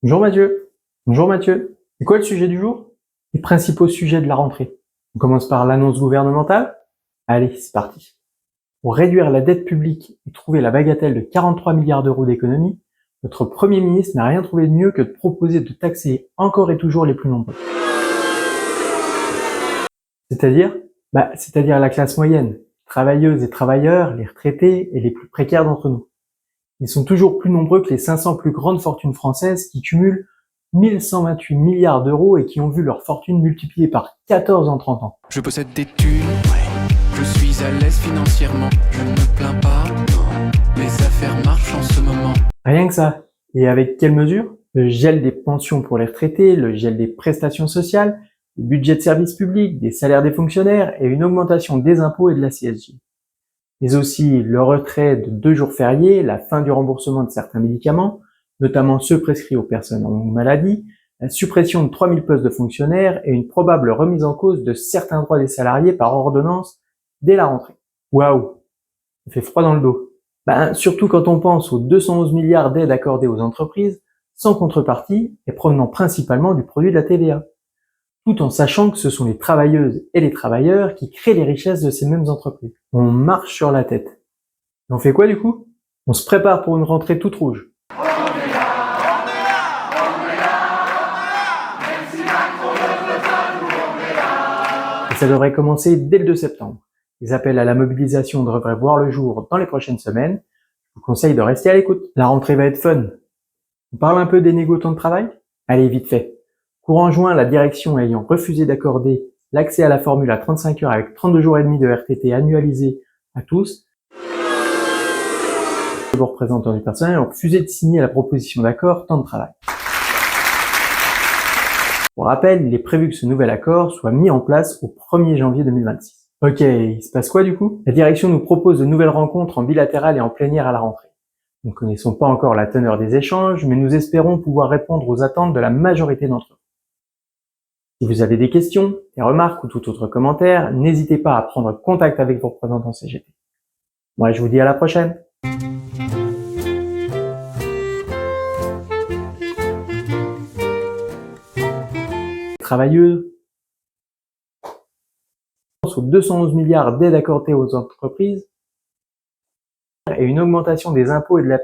Bonjour Mathieu. Bonjour Mathieu. C'est quoi le sujet du jour? Les principaux sujets de la rentrée. On commence par l'annonce gouvernementale. Allez, c'est parti. Pour réduire la dette publique et trouver la bagatelle de 43 milliards d'euros d'économie, notre Premier ministre n'a rien trouvé de mieux que de proposer de taxer encore et toujours les plus nombreux. C'est-à-dire la classe moyenne, travailleuses et travailleurs, les retraités et les plus précaires d'entre nous. Ils sont toujours plus nombreux que les 500 plus grandes fortunes françaises qui cumulent 1128 milliards d'euros et qui ont vu leur fortune multipliée par 14 en 30 ans. Je possède des thunes, je suis à l'aise financièrement, je ne me plains pas, mes affaires marchent en ce moment. Rien que ça. Et avec quelles mesures? Le gel des pensions pour les retraités, le gel des prestations sociales, le budget de services publics, des salaires des fonctionnaires et une augmentation des impôts et de la CSG. Mais aussi le retrait de 2 jours fériés, la fin du remboursement de certains médicaments, notamment ceux prescrits aux personnes en maladie, la suppression de 3000 postes de fonctionnaires et une probable remise en cause de certains droits des salariés par ordonnance dès la rentrée. Waouh, ça fait froid dans le dos. Surtout quand on pense aux 211 milliards d'aides accordées aux entreprises, sans contrepartie et provenant principalement du produit de la TVA. Tout en sachant que ce sont les travailleuses et les travailleurs qui créent les richesses de ces mêmes entreprises. On marche sur la tête. Et on fait quoi du coup? On se prépare pour une rentrée toute rouge. Et ça devrait commencer dès le 2 septembre. Les appels à la mobilisation devraient voir le jour dans les prochaines semaines. Je vous conseille de rester à l'écoute. La rentrée va être fun. On parle un peu des négos temps de travail? Allez, vite fait. Courant juin, la direction ayant refusé d'accorder l'accès à la formule à 35 heures avec 32 jours et demi de RTT annualisés à tous, les représentants du personnel ont refusé de signer la proposition d'accord temps de travail. Pour rappel, il est prévu que ce nouvel accord soit mis en place au 1er janvier 2026. Ok, il se passe quoi du coup? La direction nous propose de nouvelles rencontres en bilatéral et en plénière à la rentrée. Nous ne connaissons pas encore la teneur des échanges, mais nous espérons pouvoir répondre aux attentes de la majorité d'entre eux. Si vous avez des questions, des remarques ou tout autre commentaire, n'hésitez pas à prendre contact avec vos représentants CGT. Moi, je vous dis à la prochaine. Travailleux, aux 211 milliards d'aides accordées aux entreprises et une augmentation des impôts et de la